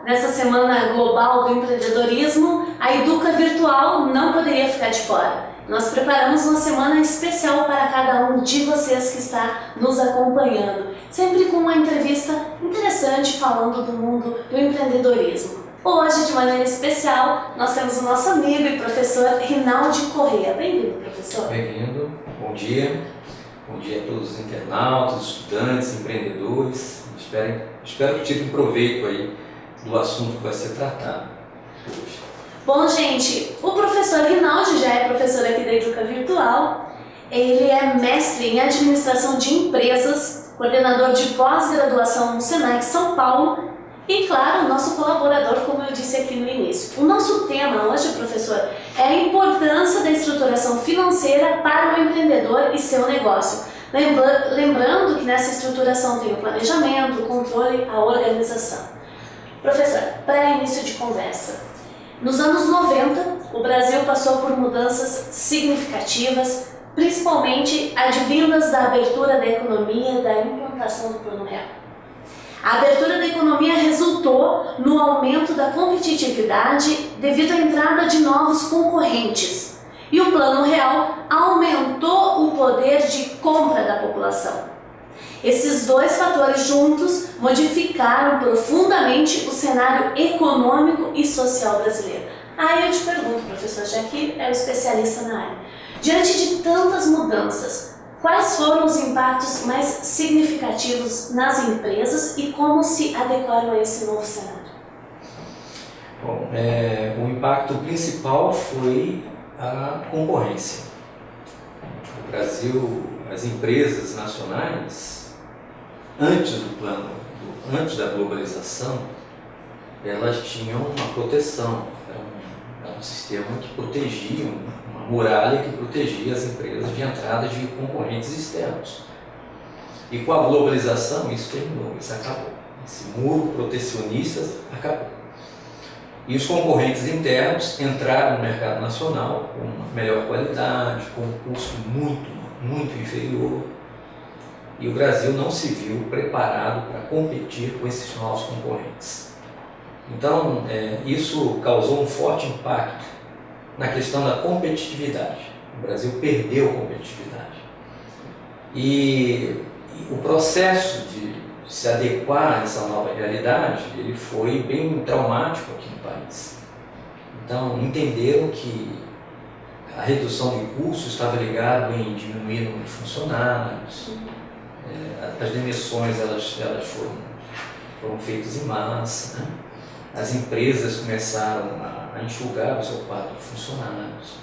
Nessa Semana Global do Empreendedorismo, a Educa Virtual não poderia ficar de fora. Nós preparamos uma semana especial para cada um de vocês que está nos acompanhando, sempre com uma entrevista interessante falando do mundo do empreendedorismo. Hoje, de maneira especial, nós temos o nosso amigo e professor Rinaldi Corrêa. Bem-vindo, professor. Bem-vindo, bom dia. Bom dia a todos os internautas, estudantes, empreendedores. Espero que tirem proveito aí do assunto que vai ser tratado hoje. Bom, gente, o professor Rinaldi já é professor aqui da Educa Virtual. Ele é mestre em administração de empresas, coordenador de pós-graduação no Senac São Paulo e, claro, nosso colaborador, como eu disse aqui no início. O nosso tema hoje, professor, é a importância da estruturação financeira para o empreendedor e seu negócio. Lembrando que nessa estruturação tem o planejamento, o controle, a organização. Professor, para início de conversa, nos anos 90, o Brasil passou por mudanças significativas, principalmente advindas da abertura da economia e da implantação do Plano Real. A abertura da economia resultou no aumento da competitividade devido à entrada de novos concorrentes, e o Plano Real aumentou o poder de compra da população. Esses dois fatores juntos modificaram profundamente o cenário econômico e social brasileiro. Aí eu te pergunto, professor, já que é o especialista na área, diante de tantas mudanças, quais foram os impactos mais significativos nas empresas e como se adequaram a esse novo cenário? Bom, o impacto principal foi a concorrência. No Brasil, as empresas nacionais, antes da globalização, elas tinham uma proteção, era um sistema que protegia, uma muralha que protegia as empresas de entrada de concorrentes externos. E com a globalização isso terminou, isso acabou. Esse muro protecionista acabou. E os concorrentes internos entraram no mercado nacional com uma melhor qualidade, com um custo muito inferior. E o Brasil não se viu preparado para competir com esses novos concorrentes. Então, isso causou um forte impacto na questão da competitividade. O Brasil perdeu competitividade. E o processo de se adequar a essa nova realidade, ele foi bem traumático aqui no país. Então, entenderam que a redução de custos estava ligada em diminuir o número de funcionários. As demissões elas foram feitas em massa, né? As empresas começaram a enxugar o seu quadro de funcionários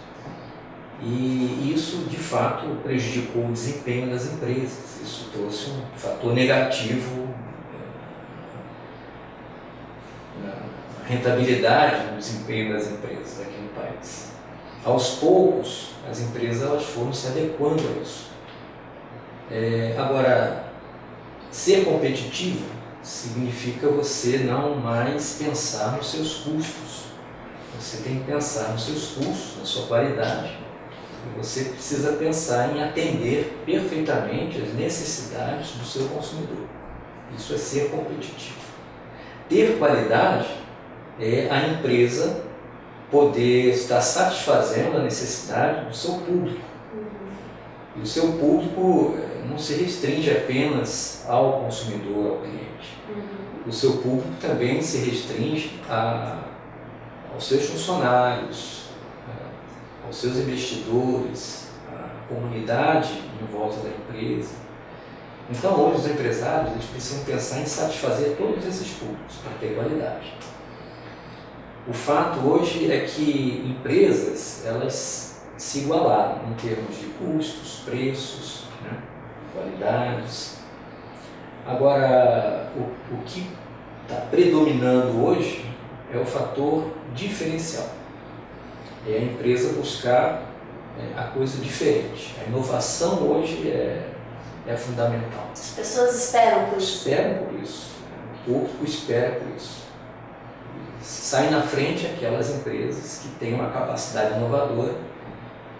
e isso de fato prejudicou o desempenho das empresas. Isso trouxe um fator negativo na rentabilidade do desempenho das empresas aqui no país. Aos poucos as empresas elas foram se adequando a isso. Agora, ser competitivo significa você não mais pensar nos seus custos. Você tem que pensar nos seus custos, na sua qualidade. E você precisa pensar em atender perfeitamente as necessidades do seu consumidor. Isso é ser competitivo. Ter qualidade é a empresa poder estar satisfazendo a necessidade do seu público. E o seu público não se restringe apenas ao consumidor, ao cliente. O seu público também se restringe aos seus funcionários, aos seus investidores, à comunidade em volta da empresa. Então, hoje os empresários eles precisam pensar em satisfazer todos esses públicos para ter qualidade. O fato hoje é que empresas elas se igualaram em termos de custos, preços, né? Qualidades. Agora, o que está predominando hoje é o fator diferencial. É a empresa buscar a coisa diferente. A inovação hoje é fundamental. As pessoas esperam por isso. Esperam por isso. O público espera por isso. Sai na frente aquelas empresas que têm uma capacidade inovadora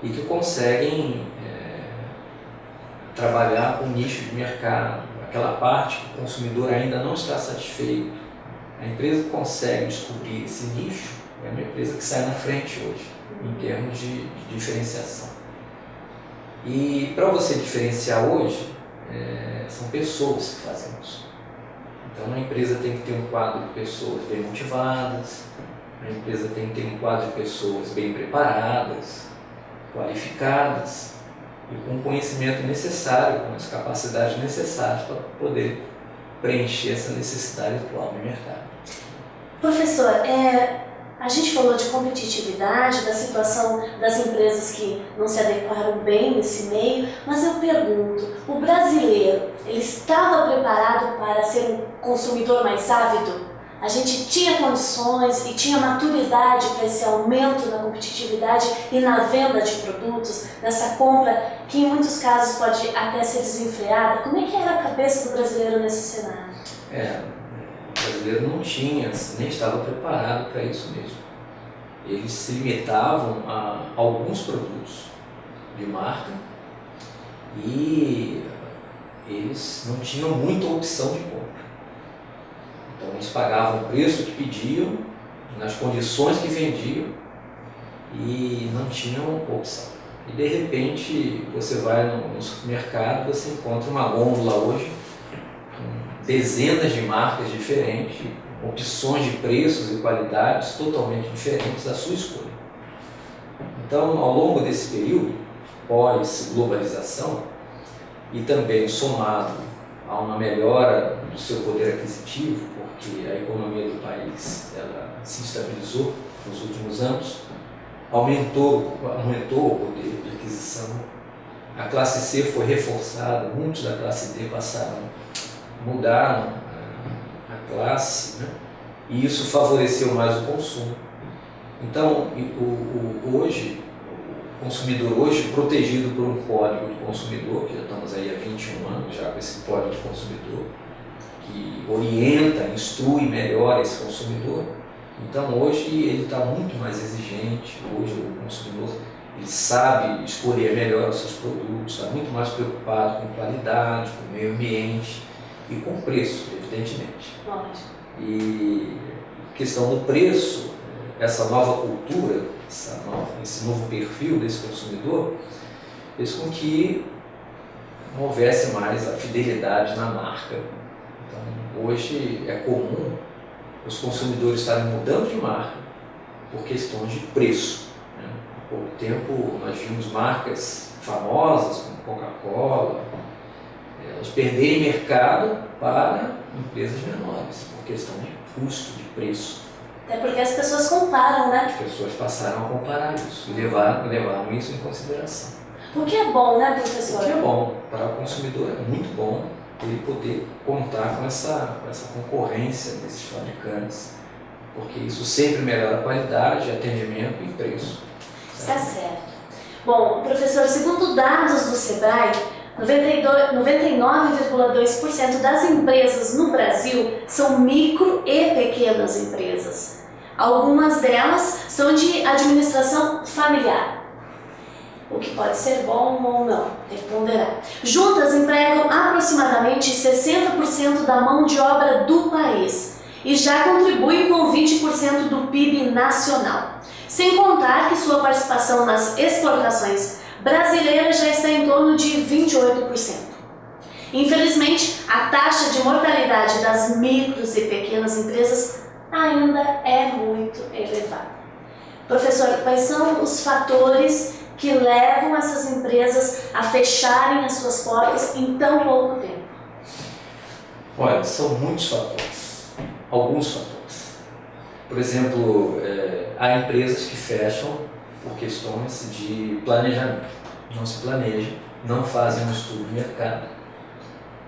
e que conseguem trabalhar com nicho de mercado, aquela parte que o consumidor ainda não está satisfeito, A empresa que consegue descobrir esse nicho é uma empresa que sai na frente hoje, em termos de diferenciação. E para você diferenciar hoje, são pessoas que fazem isso. Então a empresa tem que ter um quadro de pessoas bem motivadas, a empresa tem que ter um quadro de pessoas bem preparadas, qualificadas e com o conhecimento necessário, com as capacidades necessárias para poder preencher essa necessidade atual do mercado. Professor, a gente falou de competitividade, da situação das empresas que não se adequaram bem nesse meio, mas eu pergunto, o brasileiro, ele estava preparado para ser um consumidor mais ávido? A gente tinha condições e tinha maturidade para esse aumento na competitividade e na venda de produtos, nessa compra que em muitos casos pode até ser desenfreada? Como é que era a cabeça do brasileiro nesse cenário? O brasileiro não tinha, nem estava preparado para isso mesmo. Eles se limitavam a alguns produtos de marca e eles não tinham muita opção de compra. Então eles pagavam o preço que pediam, nas condições que vendiam e não tinham opção. E de repente você vai no supermercado, você encontra uma gôndola hoje com dezenas de marcas diferentes, opções de preços e qualidades totalmente diferentes da sua escolha. Então, ao longo desse período, pós-globalização, e também somado a uma melhora do seu poder aquisitivo, porque a economia do país ela se estabilizou nos últimos anos, aumentou o poder de aquisição, a classe C foi reforçada, muitos da classe D mudaram a classe, né? E isso favoreceu mais o consumo. Então, hoje, o consumidor hoje, protegido por um código de consumidor, que já estamos aí há 21 anos já com esse código de consumidor, que orienta, instrui melhor esse consumidor. Então hoje ele está muito mais exigente, hoje o consumidor ele sabe escolher melhor os seus produtos, está muito mais preocupado com qualidade, com meio ambiente e com preço, evidentemente. E questão do preço, essa nova cultura, esse novo perfil desse consumidor, fez com que não houvesse mais a fidelidade na marca. Então, hoje é comum os consumidores estarem mudando de marca por questões de preço. Né? Há pouco tempo nós vimos marcas famosas como Coca-Cola, elas perderem mercado para empresas menores, por questão de custo, de preço. Até porque as pessoas comparam, né? As pessoas passaram a comparar isso e levaram isso em consideração. O que é bom, né, professor? O que é bom para o consumidor, é muito bom ele poder contar com essa concorrência desses fabricantes, porque isso sempre melhora a qualidade, atendimento e preço. Está certo. Bom, professor, segundo dados do Sebrae, 99,2% das empresas no Brasil são micro e pequenas empresas. Algumas delas são de administração familiar, o que pode ser bom ou não, tem que ponderar. Juntas empregam aproximadamente 60% da mão de obra do país e já contribuem com 20% do PIB nacional. Sem contar que sua participação nas exportações brasileiras já está em torno de 28%. Infelizmente, a taxa de mortalidade das micros e pequenas empresas ainda é muito elevada. Professor, quais são os fatores que levam essas empresas a fecharem as suas portas em tão pouco tempo? Olha, são muitos fatores, alguns fatores. Por exemplo, há empresas que fecham por questões de planejamento. Não se planejam, não fazem um estudo de mercado.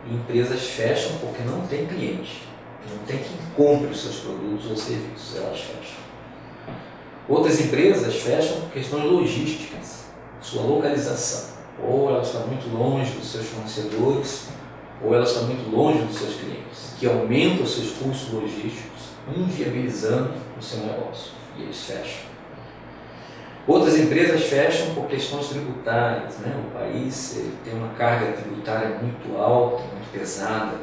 E empresas fecham porque não tem cliente, não tem quem compre os seus produtos ou serviços, elas fecham. Outras empresas fecham por questões logísticas, sua localização. Ou elas estão muito longe dos seus fornecedores, ou elas estão muito longe dos seus clientes, que aumentam os seus custos logísticos, inviabilizando o seu negócio, e eles fecham. Outras empresas fecham por questões tributárias, né? O país tem uma carga tributária muito alta, muito pesada,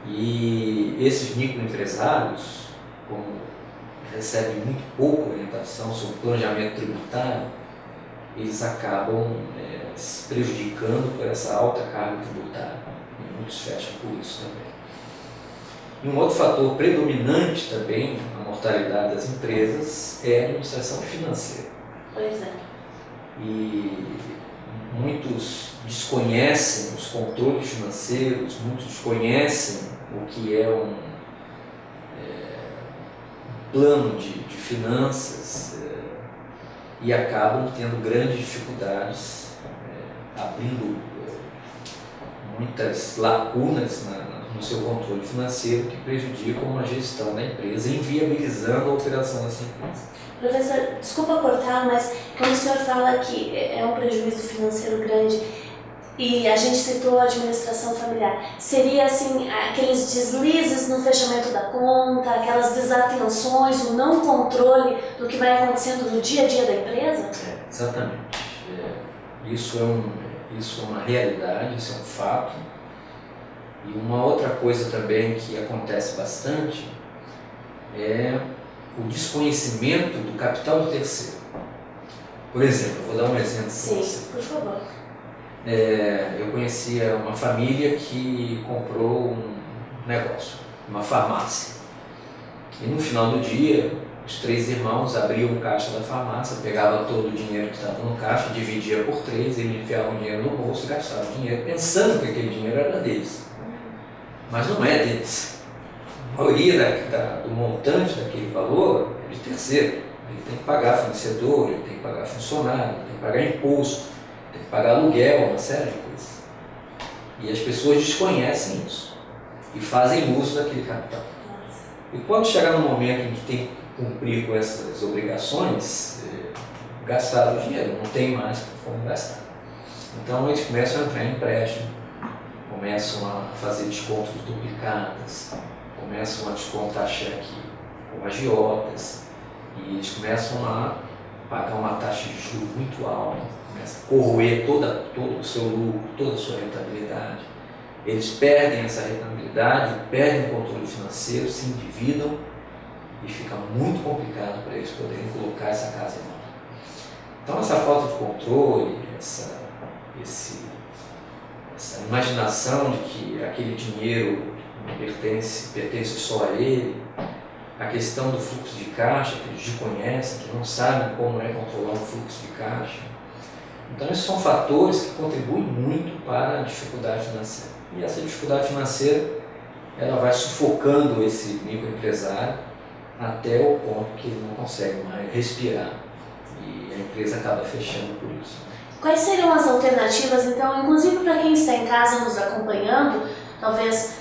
E esses microempresários, como recebem muito pouca orientação sobre planejamento tributário, eles acabam se prejudicando por essa alta carga tributária. E muitos fecham por isso também. E um outro fator predominante também na mortalidade das empresas é a administração financeira. Pois é. E muitos desconhecem os controles financeiros, muitos desconhecem o que é um plano de finanças e acabam tendo grandes dificuldades, abrindo muitas lacunas no seu controle financeiro que prejudicam a gestão da empresa, inviabilizando a operação dessa empresa. Professor, desculpa cortar, mas quando o senhor fala que é um prejuízo financeiro grande e a gente citou a administração familiar, seria assim, aqueles deslizes no fechamento da conta, aquelas desatenções, o não controle do que vai acontecendo no dia a dia da empresa? Exatamente. Isso é uma realidade, isso é um fato. E uma outra coisa também que acontece bastante é o desconhecimento do capital do terceiro. Por exemplo, eu vou dar um exemplo para você. Sim, por favor. Eu conhecia uma família que comprou um negócio, uma farmácia. E no final do dia, os 3 irmãos abriam o caixa da farmácia, pegavam todo o dinheiro que estava no caixa, dividia por 3, eles enfiavam o dinheiro no bolso e gastavam o dinheiro, pensando que aquele dinheiro era deles. Mas não é deles. A maioria do montante daquele valor é de terceiro. Ele tem que pagar fornecedor, ele tem que pagar funcionário, ele tem que pagar imposto, tem que pagar aluguel, uma série de coisas. E as pessoas desconhecem isso e fazem uso daquele capital. E quando chegar no momento em que tem que cumprir com essas obrigações, gastaram o dinheiro, não tem mais como gastar. Então eles começam a entrar em empréstimo, começam a fazer descontos duplicadas, começam a descontar cheque com agiotas, e eles começam a pagar uma taxa de juros muito alta, começam a corroer todo o seu lucro, toda a sua rentabilidade. Eles perdem essa rentabilidade, perdem o controle financeiro, se endividam e fica muito complicado para eles poderem colocar essa casa em ordem. Então essa falta de controle, essa imaginação de que aquele dinheiro pertence só a ele, a questão do fluxo de caixa, que eles desconhecem, que não sabem como é controlar o fluxo de caixa. Então esses são fatores que contribuem muito para a dificuldade financeira. E essa dificuldade financeira, ela vai sufocando esse microempresário até o ponto que ele não consegue mais respirar. E a empresa acaba fechando por isso. Quais seriam as alternativas, então, inclusive para quem está em casa nos acompanhando, talvez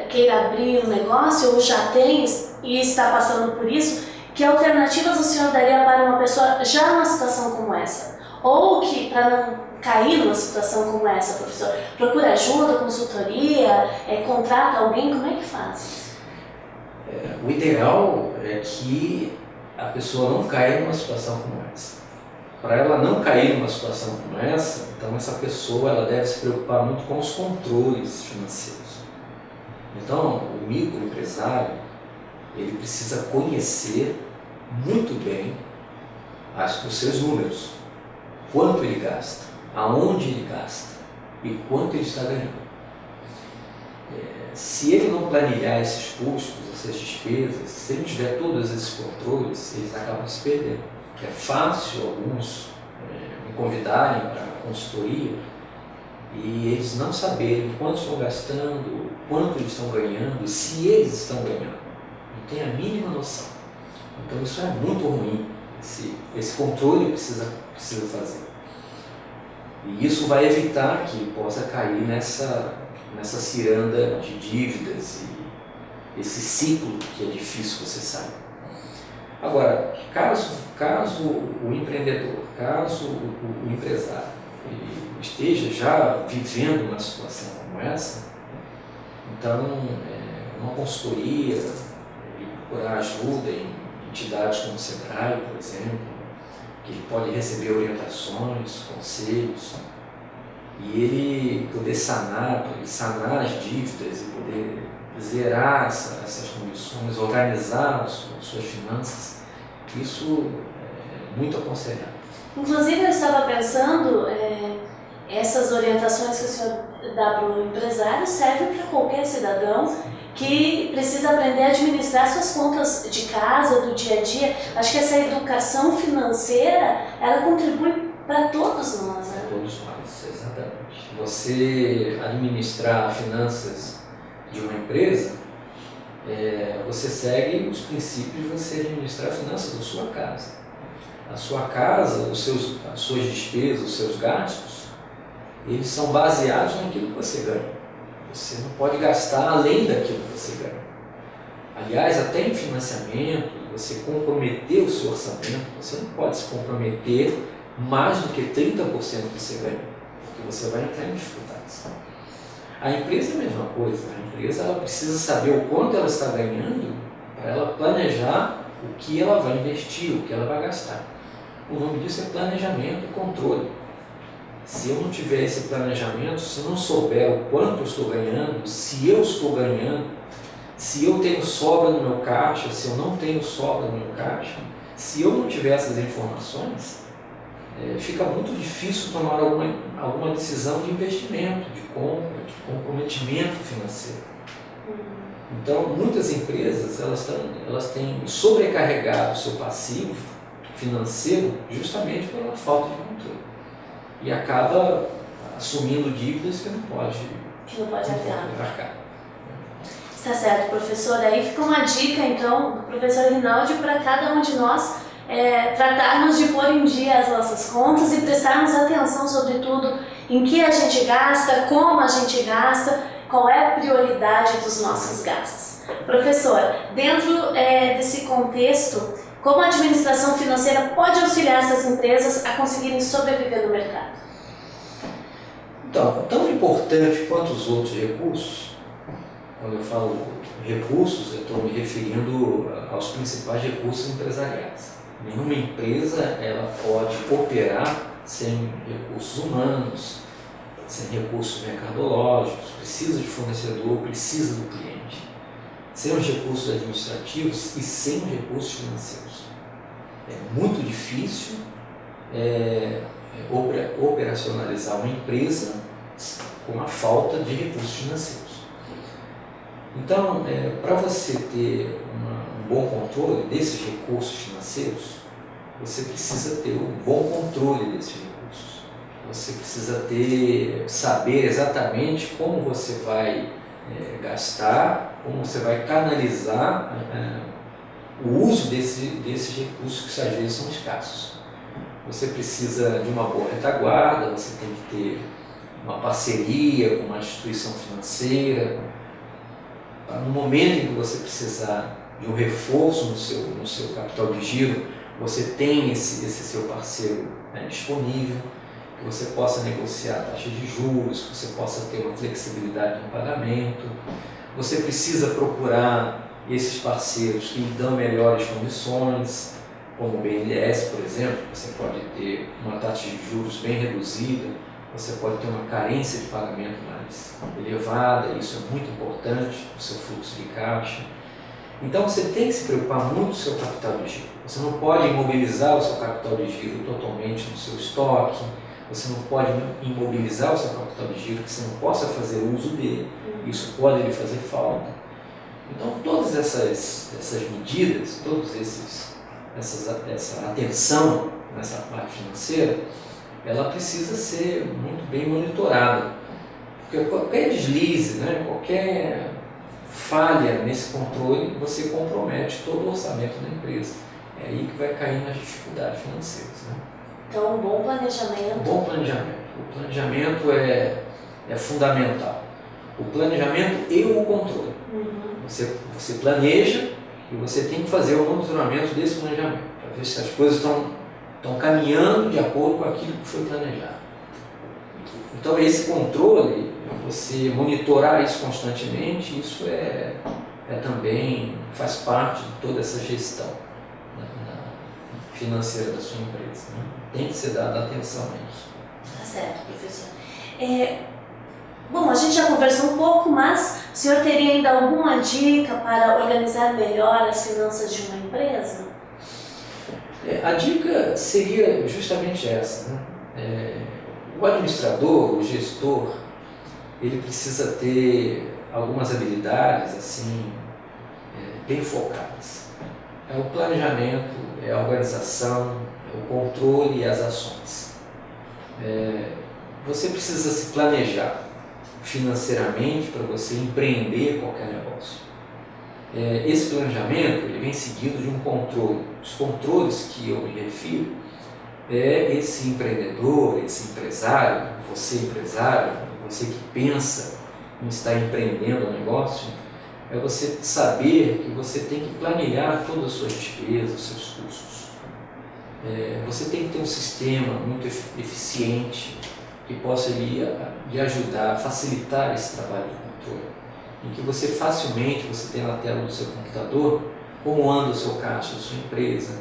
queira abrir um negócio ou já tem e está passando por isso, que alternativas o senhor daria para uma pessoa já numa situação como essa? Ou que, para não cair numa situação como essa, professor, procura ajuda, consultoria, contrata alguém, como é que faz isso? O ideal é que a pessoa não caia numa situação como essa. Para ela não cair numa situação como essa, então essa pessoa ela deve se preocupar muito com os controles financeiros. Então, o microempresário, ele precisa conhecer muito bem os seus números, quanto ele gasta, aonde ele gasta e quanto ele está ganhando. Se ele não planilhar esses custos, essas despesas, se ele não tiver todos esses controles, eles acabam se perdendo. É fácil alguns me convidarem para consultoria e eles não saberem quanto estão gastando, quanto eles estão ganhando, se eles estão ganhando. Não tem a mínima noção. Então isso é muito ruim. Esse controle precisa fazer. E isso vai evitar que possa cair nessa ciranda de dívidas e esse ciclo que é difícil você sair. Agora, caso o empreendedor, caso o empresário ele esteja já vivendo uma situação como essa, então uma consultoria, ele procurar ajuda em entidades como o Sebrae, por exemplo, que ele pode receber orientações, conselhos, e ele poder sanar as dívidas e poder zerar essas condições, organizar suas finanças, isso é muito aconselhável. Inclusive, eu estava pensando, essas orientações que o senhor dá para o empresário servem para qualquer cidadão que precisa aprender a administrar suas contas de casa, do dia a dia. Acho que essa educação financeira, ela contribui para todos nós, né? Para todos nós, exatamente. Você administrar finanças de uma empresa, você segue os princípios de você administrar finanças da sua casa. A sua casa, as suas despesas, os seus gastos, eles são baseados naquilo que você ganha. Você não pode gastar além daquilo que você ganha. Aliás, até em financiamento, você comprometer o seu orçamento, você não pode se comprometer mais do que 30% que você ganha, porque você vai entrar em dificuldades. A empresa é a mesma coisa. A empresa ela precisa saber o quanto ela está ganhando para ela planejar o que ela vai investir, o que ela vai gastar. O nome disso é planejamento e controle. Se eu não tiver esse planejamento, se eu não souber o quanto eu estou ganhando, se eu estou ganhando, se eu tenho sobra no meu caixa, se eu não tenho sobra no meu caixa, se eu não tiver essas informações, fica muito difícil tomar alguma decisão de investimento, de compra, de comprometimento financeiro. Então, muitas empresas elas têm sobrecarregado o seu passivo financeiro justamente pela falta de controle. E acaba assumindo dívidas que não pode arcar. Está certo, professor. Aí fica uma dica, então, do professor Rinaldi para cada um de nós tratarmos de pôr em dia as nossas contas e prestarmos atenção, sobretudo, em que a gente gasta, como a gente gasta, qual é a prioridade dos nossos gastos. Professor, dentro desse contexto, como a administração financeira pode auxiliar essas empresas a conseguirem sobreviver no mercado? Então, tão importante quanto os outros recursos, quando eu falo recursos, eu estou me referindo aos principais recursos empresariais. Nenhuma empresa ela pode operar sem recursos humanos, sem recursos mercadológicos, precisa de fornecedor, precisa do cliente. Sem os recursos administrativos e sem os recursos financeiros. É muito difícil operacionalizar uma empresa com a falta de recursos financeiros. Então, para você ter um bom controle desses recursos financeiros, você precisa ter um bom controle desses recursos. Você precisa saber exatamente como você vai gastar, como você vai canalizar o uso desses recursos que às vezes são escassos. Você precisa de uma boa retaguarda, você tem que ter uma parceria com uma instituição financeira. No momento em que você precisar de um reforço no seu capital de giro, você tem esse seu parceiro disponível, que você possa negociar taxas de juros, que você possa ter uma flexibilidade no pagamento. Você precisa procurar esses parceiros que lhe dão melhores condições, como o BNDES, por exemplo. Você pode ter uma taxa de juros bem reduzida, você pode ter uma carência de pagamento mais elevada, isso é muito importante para o seu fluxo de caixa. Então você tem que se preocupar muito com o seu capital de giro. Você não pode imobilizar o seu capital de giro totalmente no seu estoque, você não pode imobilizar o seu capital de giro que você não possa fazer uso dele, isso pode lhe fazer falta. Então todas essas medidas, essa atenção nessa parte financeira, ela precisa ser muito bem monitorada, porque qualquer deslize, qualquer falha nesse controle, você compromete todo o orçamento da empresa. É aí que vai cair nas dificuldades financeiras. Então, um bom planejamento. Um bom planejamento. O planejamento é fundamental. O planejamento e o controle. Você planeja e você tem que fazer o monitoramento desse planejamento, para ver se as coisas estão caminhando de acordo com aquilo que foi planejado. Então, esse controle, você monitorar isso constantemente, isso também faz parte de toda essa gestão financeira da sua empresa. Tem que ser dada atenção a isso. Tá certo, professor. Bom, a gente já conversou um pouco, mas O senhor teria ainda alguma dica para organizar melhor as finanças de uma empresa? A dica seria justamente essa, né? O administrador, o gestor, ele precisa ter algumas habilidades assim, bem focadas. É o planejamento, é a organização, é o controle e as ações. Você precisa se planejar financeiramente para você empreender qualquer negócio. Esse planejamento ele vem seguido de um controle. Os controles que eu me refiro é esse empreendedor, esse empresário, você que pensa em estar empreendendo um negócio, é você saber que você tem que planilhar todas as suas despesas, os seus custos. Você tem que ter um sistema muito eficiente que possa lhe ajudar a facilitar esse trabalho de controle, em que você facilmente tem na tela do seu computador como anda o seu caixa da sua empresa,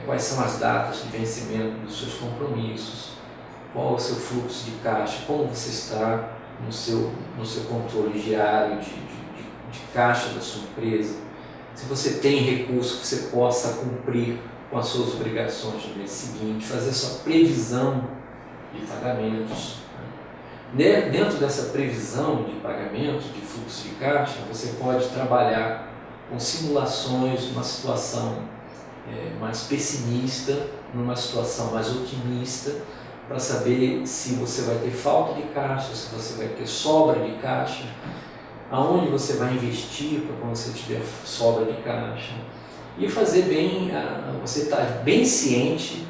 quais são as datas de vencimento dos seus compromissos, qual é o seu fluxo de caixa, como você está no seu controle diário de caixa da sua empresa, se você tem recursos que você possa cumprir com as suas obrigações no mês seguinte, fazer sua previsão de pagamentos. Dentro dessa previsão de pagamentos, de fluxo de caixa, você pode trabalhar com simulações, numa situação mais pessimista, numa situação mais otimista, para saber se você vai ter falta de caixa, se você vai ter sobra de caixa, aonde você vai investir para quando você tiver sobra de caixa, e fazer bem, você estar bem ciente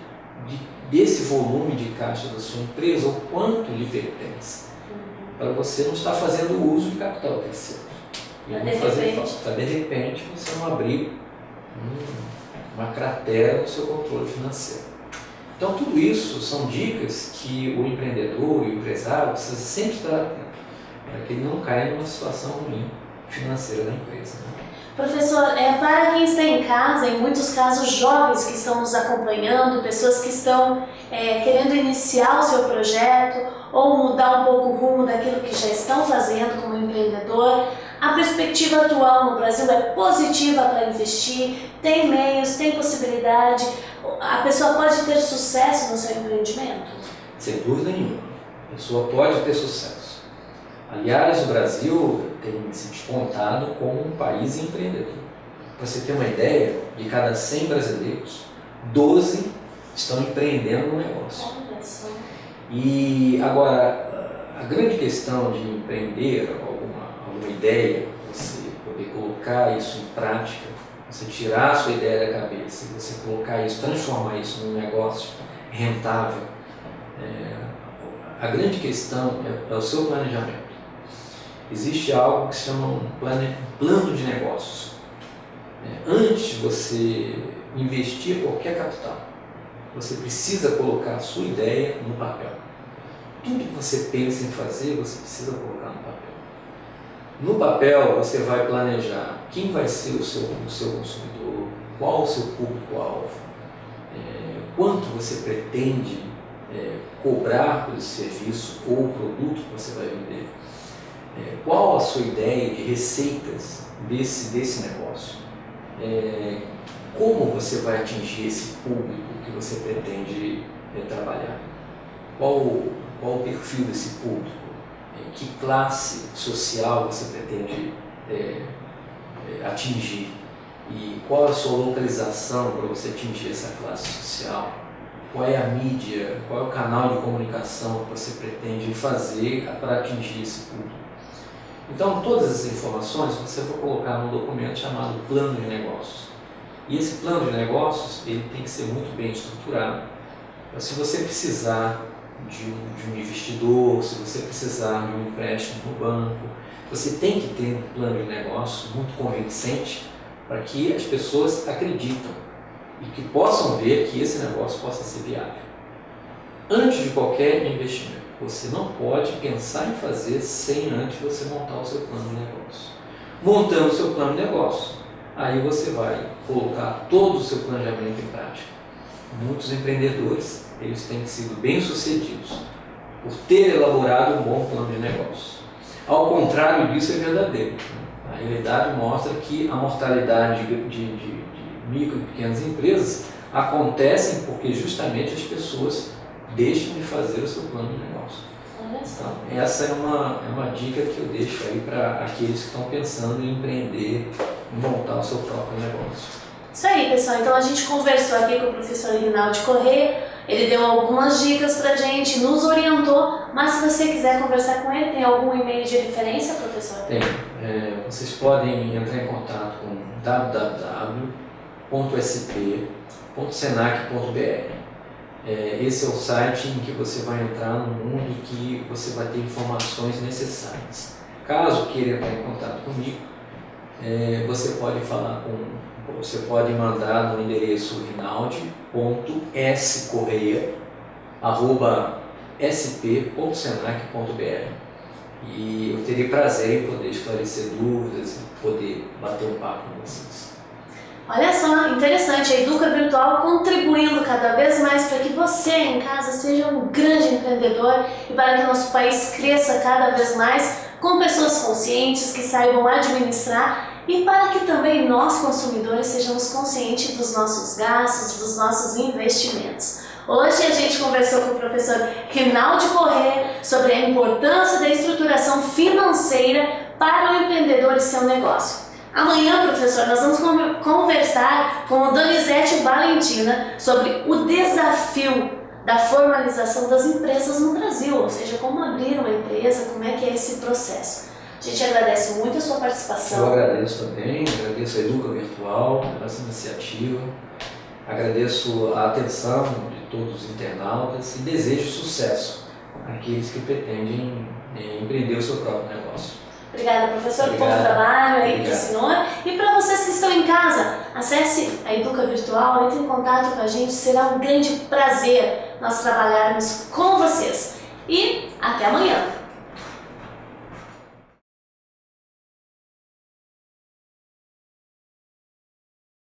desse volume de caixa da sua empresa, o quanto lhe pertence, para você não estar fazendo uso de capital terceiro. E não fazer falta. De repente você não abrir uma cratera no seu controle financeiro. Então tudo isso são dicas que o empreendedor, o empresário precisa sempre estar atento, para que ele não caia numa situação ruim financeira da empresa. Professor, para quem está em casa, em muitos casos jovens que estão nos acompanhando, pessoas que estão querendo iniciar o seu projeto ou mudar um pouco o rumo daquilo que já estão fazendo como empreendedor, a perspectiva atual no Brasil é positiva para investir, tem meios, tem possibilidade, a pessoa pode ter sucesso no seu empreendimento? Sem dúvida nenhuma, a pessoa pode ter sucesso. Aliás, o Brasil tem se despontado como um país empreendedor. Para você ter uma ideia, de cada 100 brasileiros, 12 estão empreendendo no negócio. E agora, a grande questão de empreender, alguma ideia, você poder colocar isso em prática, você tirar a sua ideia da cabeça e você colocar isso, transformar isso num negócio rentável, a grande questão é o seu planejamento. Existe algo que se chama um plano de negócios. Antes de você investir qualquer capital, você precisa colocar a sua ideia no papel. Tudo que você pensa em fazer, você precisa colocar no papel. No papel, você vai planejar quem vai ser o seu consumidor, qual o seu público-alvo, quanto você pretende cobrar por esse serviço ou produto que você vai vender. Qual a sua ideia de receitas desse negócio? Como você vai atingir esse público que você pretende trabalhar? Qual o perfil desse público? Que classe social você pretende atingir? E qual a sua localização para você atingir essa classe social? Qual é a mídia? Qual é o canal de comunicação que você pretende fazer para atingir esse público? Então, todas essas informações você vai colocar num documento chamado Plano de Negócios. E esse plano de negócios ele tem que ser muito bem estruturado. Então, se você precisar de um investidor, se você precisar de um empréstimo no banco, você tem que ter um plano de negócio muito convincente para que as pessoas acreditem e que possam ver que esse negócio possa ser viável. Antes de qualquer investimento, você não pode pensar em fazer sem antes você montar o seu plano de negócio. Montando o seu plano de negócio, aí você vai colocar todo o seu planejamento em prática. Muitos empreendedores, eles têm sido bem-sucedidos por ter elaborado um bom plano de negócio. ao contrário disso, é verdadeiro. A realidade mostra que a mortalidade de micro e pequenas empresas acontecem porque justamente as pessoas deixam de fazer o seu plano de negócio. Então, essa é uma dica que eu deixo aí para aqueles que estão pensando em empreender, em montar o seu próprio negócio. Isso aí, pessoal. Então a gente conversou aqui com o professor Rinaldi Corrêa, ele deu algumas dicas pra gente, nos orientou, mas se você quiser conversar com ele, tem algum e-mail de referência, professor? Tem. Vocês podem entrar em contato com www.sp.senac.br. Esse é o site em que você vai entrar no mundo que você vai ter informações necessárias. Caso queira entrar em contato comigo, você pode mandar no endereço rinaldi.scorreia@sp.senac.br e eu terei prazer em poder esclarecer dúvidas e poder bater um papo com vocês. Olha só, interessante, a Educa Virtual contribuindo cada vez mais para que você em casa seja um grande empreendedor e para que nosso país cresça cada vez mais com pessoas conscientes que saibam administrar e para que também nós consumidores sejamos conscientes dos nossos gastos, dos nossos investimentos. Hoje a gente conversou com o professor Rinaldi Corrêa sobre a importância da estruturação financeira para o empreendedor e seu negócio. Amanhã, professor, nós vamos conversar com a Donizete Valentina sobre o desafio da formalização das empresas no Brasil, ou seja, como abrir uma empresa, como é que é esse processo. A gente agradece muito a sua participação. Eu agradeço também, agradeço a Educa Virtual pela essa iniciativa, agradeço a atenção de todos os internautas e desejo sucesso àqueles que pretendem empreender o seu próprio negócio. Obrigada, professor. Bom trabalho aí para o senhor. E para vocês que estão em casa, acesse a Educa Virtual, entre em contato com a gente, será um grande prazer nós trabalharmos com vocês. E até amanhã!